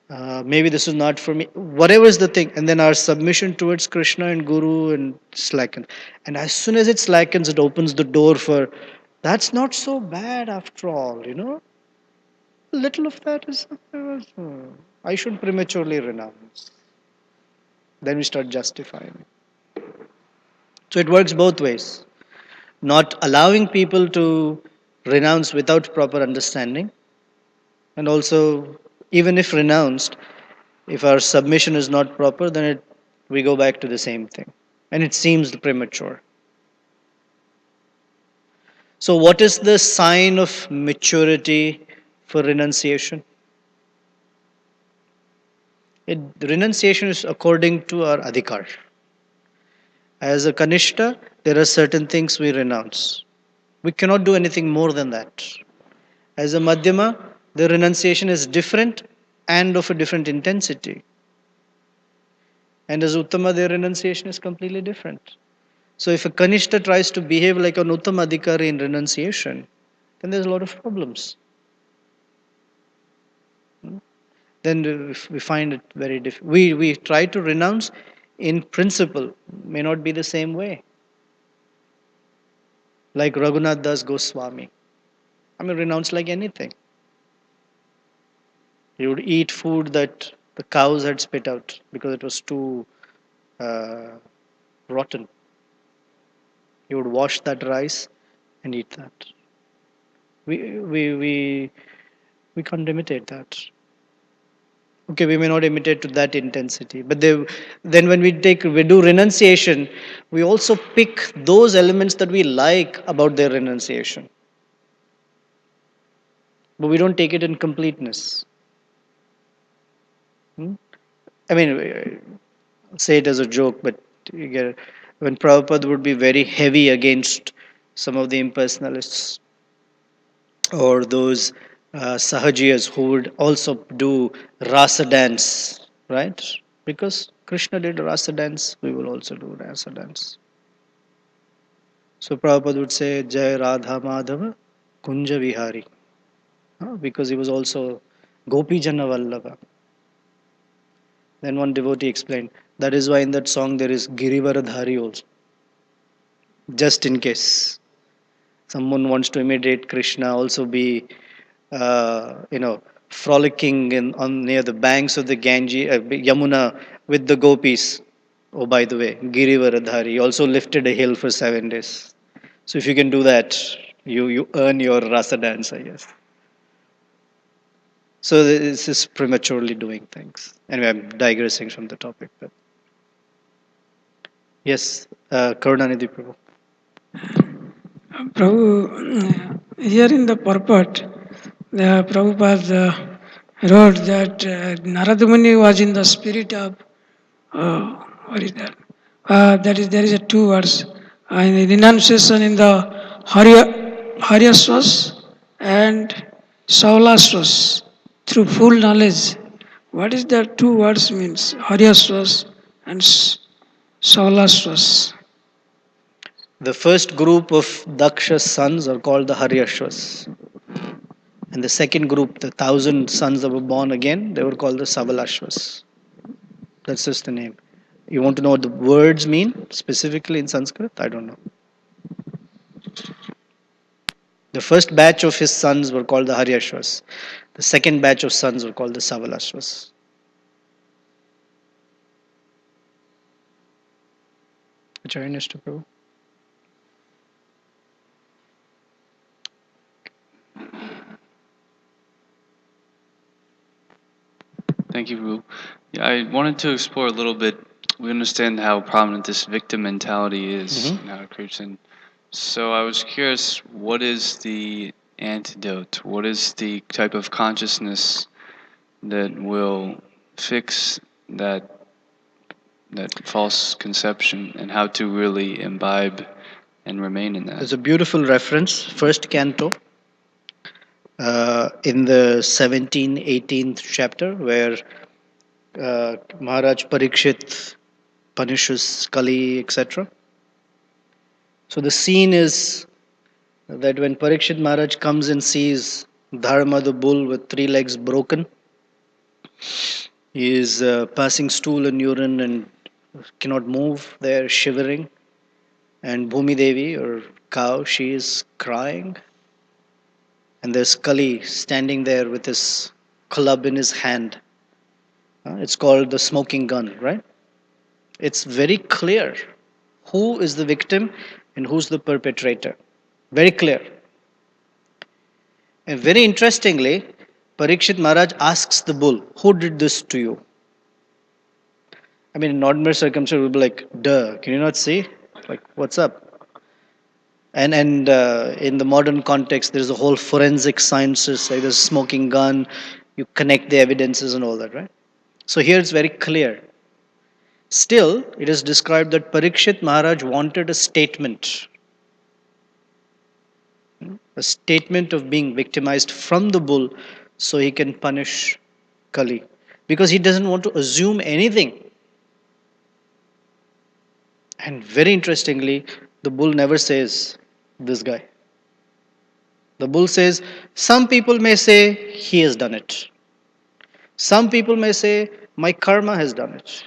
Maybe this is not for me. Whatever is the thing, and then our submission towards Krishna and Guru and slacken. And as soon as it slackens, it opens the door for that's not so bad after all. A little of that is. I should prematurely renounce. Then we start justifying. So it works both ways. Not allowing people to renounce without proper understanding, and also, even if renounced, if our submission is not proper, then we go back to the same thing. And it seems premature. So, what is the sign of maturity for renunciation? Renunciation is according to our adhikar. As a kanishta, there are certain things we renounce. We cannot do anything more than that. As a madhyama, the renunciation is different and of a different intensity. And as uttama, their renunciation is completely different. So if a kanishta tries to behave like an uttama adhikari in renunciation, then there's a lot of problems. Then we find it very difficult. We try to renounce in principle, may not be the same way. Like Raghunath Das Goswami. I mean, renounce like anything. He would eat food that the cows had spit out because it was too uh, rotten. He would wash that rice and eat that. We, we, we, we can't imitate that. Okay, we may not imitate to that intensity, but then when we do renunciation, we also pick those elements that we like about their renunciation, but we don't take it in completeness. I mean, say it as a joke, but You get it? When Prabhupada would be very heavy against some of the impersonalists or those sahajiyas who would also do rasa dance, right? Because Krishna did rasa dance, we will also do rasa dance. So Prabhupada would say Jai Radha Madhava Kunja Vihari, because he was also Gopi Jana Vallabha. Then one devotee explained that is why in that song there is Girivaradhari also, just in case someone wants to imitate Krishna, also be frolicking on near the banks of the Yamuna with the gopis. Oh, by the way, Girivaradhari also lifted a hill for 7 days. So if you can do that, you earn your rasa dance, I guess. So this is prematurely doing things. Anyway, I'm digressing from the topic. But yes, Karunanidhi Prabhu. Prabhu, here in the purport, the Prabhupada wrote that Narada Muni was in the spirit of, what is that? That is, there is a two words, in the renunciation in the Haryaswas and Saulaswas, through full knowledge. What is that two words means? Haryaswas and Saulaswas. The first group of Daksha's sons are called the Haryashvas. And the second group, the 1,000 sons that were born again, they were called the Sabalashvas. That's just the name. You want to know what the words mean specifically in Sanskrit? I don't know. The first batch of his sons were called the Haryashvas. The second batch of sons were called the Savalashvas. Acharya Nishta Prabhu. Thank you, Prabhu. Yeah, I wanted to explore a little bit. We understand how prominent this victim mentality is in Hare Krishna. So I was curious, what is the antidote? What is the type of consciousness that will fix that false conception, and how to really imbibe and remain in that? There's a beautiful reference, first canto, in the 17th, 18th chapter, where Maharaj Parikshit punishes Kali, etc. So the scene is that when Parikshit Maharaj comes and sees Dharma the bull with 3 legs broken, he is passing stool and urine and cannot move there, shivering. And Bhumi Devi, or cow, she is crying. And there's Kali standing there with his club in his hand. It's called the smoking gun, right? It's very clear who is the victim and who's the perpetrator. Very clear. And very interestingly, Parikshit Maharaj asks the bull, who did this to you? I mean, in ordinary circumstances, we'll be like, duh, can you not see? Like, what's up? And in the modern context, there's a whole forensic sciences, like there's a smoking gun, you connect the evidences and all that, right? So here it's very clear. Still, it is described that Parikshit Maharaj wanted a statement of being victimized from the bull so he can punish Kali. Because he doesn't want to assume anything. And very interestingly, the bull never says, this guy. The bull says, some people may say he has done it. Some people may say, my karma has done it.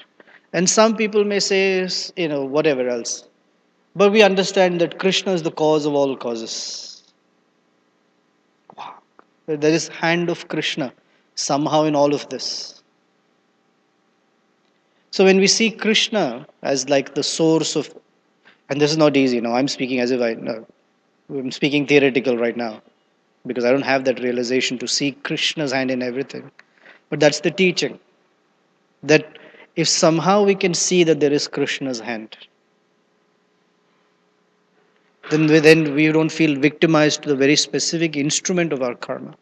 And some people may say, whatever else. But we understand that Krishna is the cause of all causes. Wow. There is hand of Krishna somehow in all of this. So when we see Krishna as like the source of, and this is not easy, I'm speaking as if I'm speaking theoretical right now, because I don't have that realization to see Krishna's hand in everything. But that's the teaching. That if somehow we can see that there is Krishna's hand, then we don't feel victimized to the very specific instrument of our karma.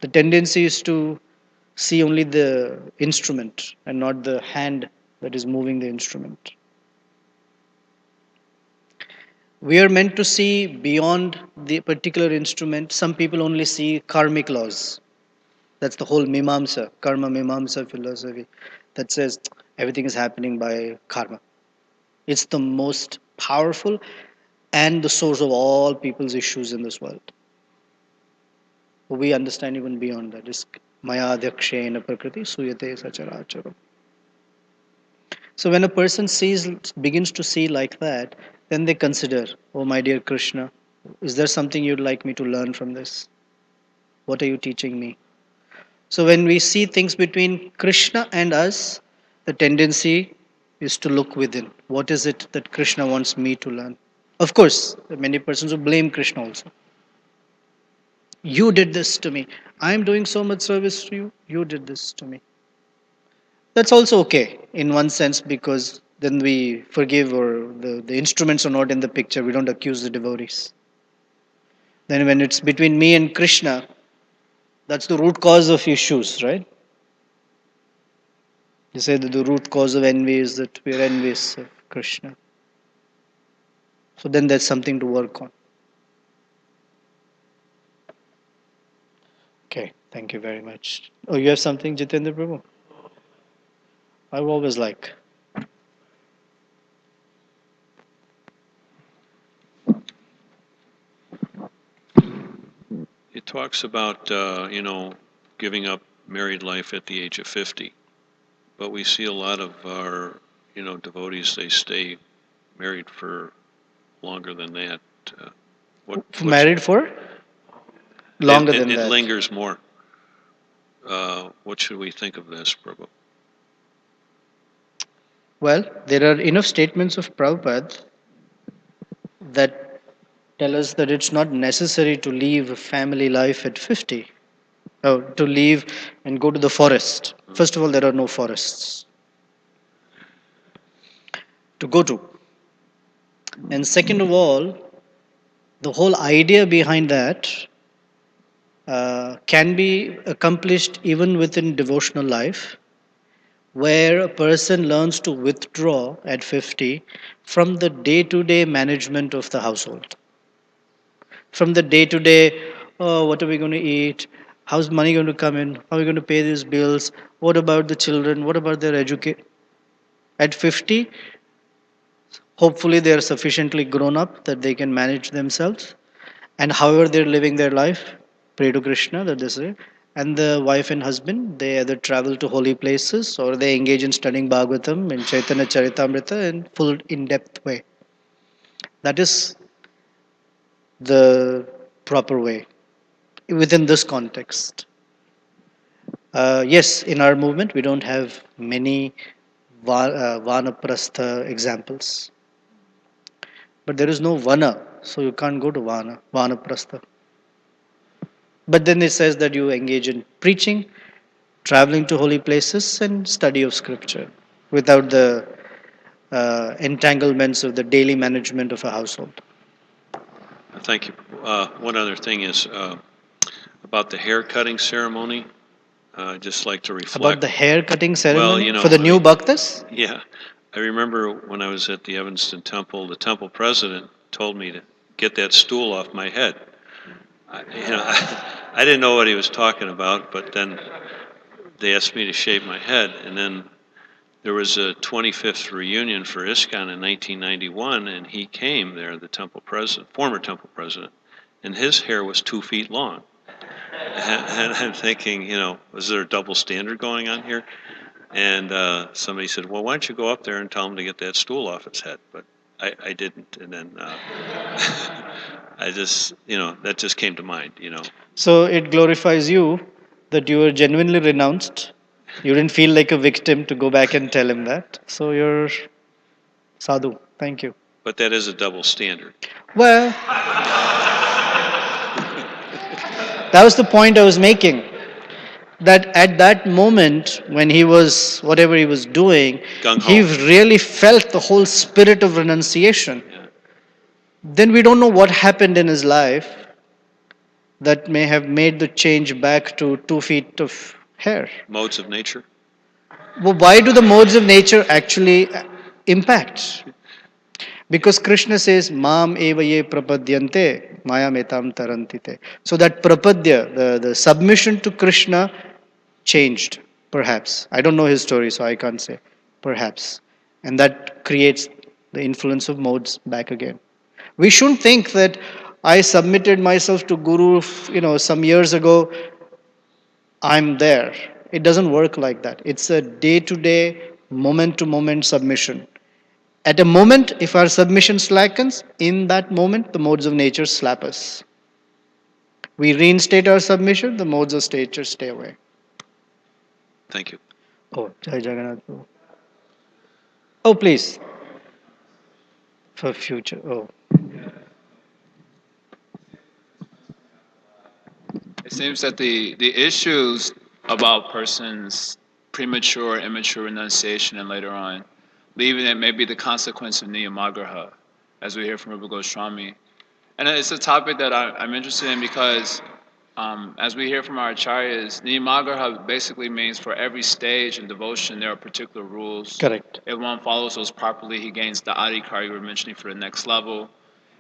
The tendency is to see only the instrument and not the hand that is moving the instrument. We are meant to see beyond the particular instrument. Some people only see karmic laws. That's the whole Mimamsa, Karma Mimamsa philosophy that says everything is happening by karma. It's the most powerful and the source of all people's issues in this world. We understand even beyond that. It's Maya Adhyakshena Prakriti Suyate Sacharacharam. So when a person begins to see like that, then they consider, oh my dear Krishna, is there something you'd like me to learn from this? What are you teaching me? So when we see things between Krishna and us, the tendency is to look within. What is it that Krishna wants me to learn? Of course, there are many persons who blame Krishna also. You did this to me. I am doing so much service to you. You did this to me. That's also okay in one sense because then we forgive or the instruments are not in the picture. We don't accuse the devotees. Then when it's between me and Krishna, that's the root cause of issues, right? You say that the root cause of envy is that we are envious of Krishna. So then there's something to work on. Okay, thank you very much. Oh, you have something, Jitendra Prabhu? I always like. It talks about, giving up married life at the age of 50. But we see a lot of our, devotees, they stay married for longer than that. Married for? Longer than it that. lingers more. What should we think of this, Prabhu? Well, there are enough statements of Prabhupada that tell us that it's not necessary to leave family life at 50. Oh, to leave and go to the forest. First of all, there are no forests to go to. And second of all, the whole idea behind that can be accomplished even within devotional life, where a person learns to withdraw at 50 from the day to day management of the household. From the day to day, oh, what are we going to eat? How's money going to come in? How are we going to pay these bills? What about the children? What about their education? At 50, hopefully they are sufficiently grown up that they can manage themselves. And however they're living their life, pray to Krishna, that they say. And the wife and husband, they either travel to holy places or they engage in studying Bhagvatam and Chaitanya Charitamrita in full in-depth way. That is the proper way within this context. Yes, in our movement, we don't have many Vanaprastha examples. But there is no Vana, so you can't go to Vanaprastha. But then it says that you engage in preaching, traveling to holy places, and study of scripture without the entanglements of the daily management of a household. Thank you. One other thing is about the hair cutting ceremony. I'd just like to reflect. About the hair cutting ceremony Well, for the new bhaktas? Yeah. I remember when I was at the Evanston Temple, the temple president told me to get that stool off my head. I didn't know what he was talking about, but then they asked me to shave my head, and then there was a 25th reunion for ISKCON in 1991, and he came there, the temple president, former temple president, and his hair was 2 feet long. And I'm thinking, was there a double standard going on here? And somebody said, well, why don't you go up there and tell him to get that stool off his head? But I didn't, and then I just, that just came to mind, So it glorifies you that you were genuinely renounced. You didn't feel like a victim to go back and tell him that. So you're sadhu. Thank you. But that is a double standard. Well, that was the point I was making. That at that moment, when he was, whatever he was doing, he really felt the whole spirit of renunciation. Yeah. Then we don't know what happened in his life that may have made the change back to 2 feet of hair. Modes of nature? Well, why do the modes of nature actually impact? Because Krishna says, Mam eva ye prapadyante, maya metam tarantite. So that prapadya, the submission to Krishna changed, perhaps. I don't know his story, so I can't say. Perhaps. And that creates the influence of modes back again. We shouldn't think that I submitted myself to Guru, some years ago, I'm there. It doesn't work like that. It's a day to day, moment to moment submission. At a moment, if our submission slackens, in that moment, the modes of nature slap us. We reinstate our submission, the modes of nature stay away. Thank you. Oh, Jai Jagannath. Oh, please. For future. Oh. It seems that the issues about persons' premature, immature renunciation and later on, leaving it may be the consequence of niyamagraha, as we hear from Rupa Goswami. And it's a topic that I'm interested in because, as we hear from our acharyas, niyamagraha basically means for every stage in devotion there are particular rules. Correct. If one follows those properly, he gains the adhikar you were mentioning for the next level.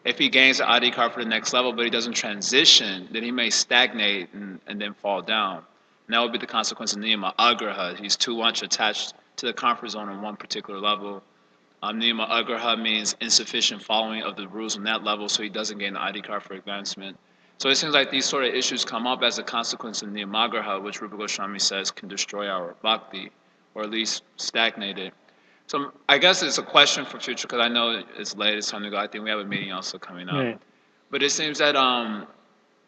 If he gains the adhikar for the next level, but he doesn't transition, then he may stagnate and then fall down. And that would be the consequence of niyama agraha. He's too much attached to the comfort zone on one particular level. Niyama agraha means insufficient following of the rules on that level, so he doesn't gain the adhikar for advancement. So it seems like these sort of issues come up as a consequence of niyamagraha, which Rupa Goswami says can destroy our bhakti, or at least stagnate it. So I guess it's a question for future because I know it's late. It's time to go. I think we have a meeting also coming up. Right. But it seems that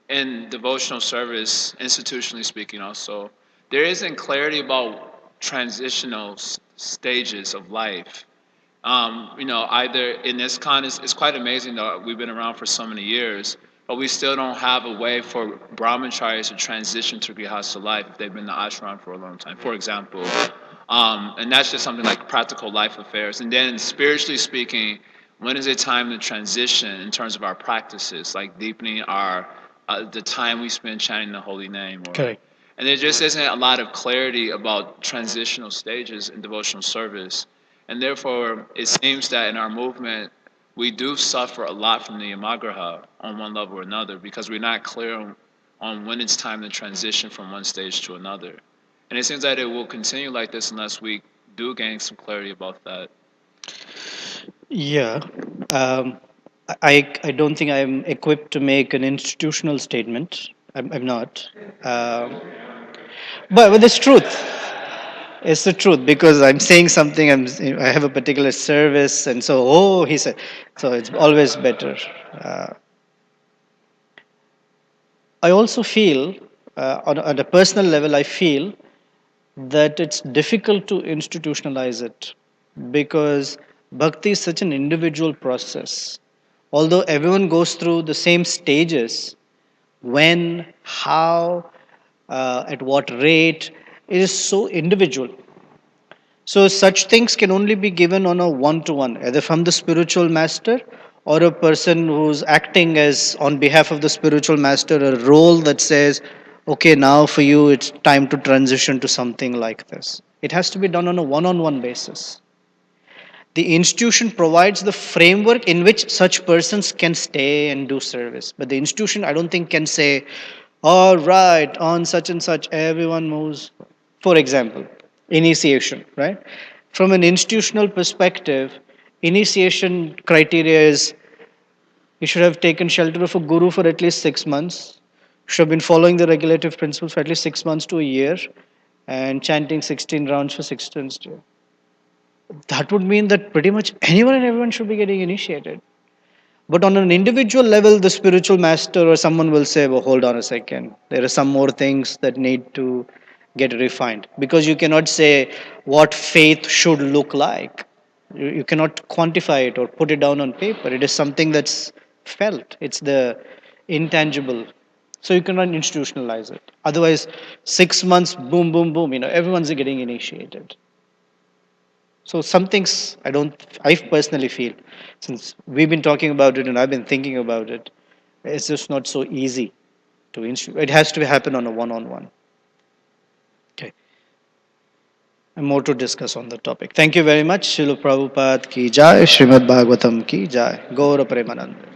in devotional service, institutionally speaking, also there isn't clarity about transitional stages of life. Either in this con, it's quite amazing that we've been around for so many years, but we still don't have a way for brahmacharis to transition to grihastha life if they've been in the ashram for a long time. For example, and that's just something like practical life affairs. And then spiritually speaking, when is it time to transition in terms of our practices, like deepening our the time we spend chanting the holy name? Correct. And there just isn't a lot of clarity about transitional stages in devotional service. And therefore, it seems that in our movement, we do suffer a lot from the yamagraha on one level or another because we're not clear on when it's time to transition from one stage to another. And it seems that it will continue like this unless we do gain some clarity about that. Yeah. Um, I don't think I'm equipped to make an institutional statement. I'm not. Um, but it's truth. It's the truth because I'm saying something. I have a particular service, and so he said. So it's always better. Uh, I also feel, on a personal level, I feel that it's difficult to institutionalize it because bhakti is such an individual process. Although everyone goes through the same stages, when, how, at what rate, it is so individual. So such things can only be given on a one-to-one, either from the spiritual master or a person who's acting as on behalf of the spiritual master, a role that says, okay, now for you it's time to transition to something like this. It has to be done on a one-on-one basis. The institution provides the framework in which such persons can stay and do service. But the institution, I don't think, can say, all right, on such and such, everyone moves. For example, initiation, right? From an institutional perspective, initiation criteria is you should have taken shelter of a guru for at least 6 months, should have been following the regulative principles for at least 6 months to a year, and chanting 16 rounds for 6 years. That would mean that pretty much anyone and everyone should be getting initiated. But on an individual level, the spiritual master or someone will say, well, hold on a second. There are some more things that need to get refined. Because you cannot say what faith should look like. You cannot quantify it or put it down on paper. It is something that's felt, it's the intangible. So you cannot institutionalize it. Otherwise, 6 months, boom, boom, boom, everyone's getting initiated. So some things I personally feel, since we've been talking about it and I've been thinking about it, it's just not so easy to institute. It has to happen on a one-on-one. Okay. and more to discuss on the topic. Thank you very much. Srila Prabhupada ki jai, Srimad Bhagavatam ki jai. Gaura Premanand.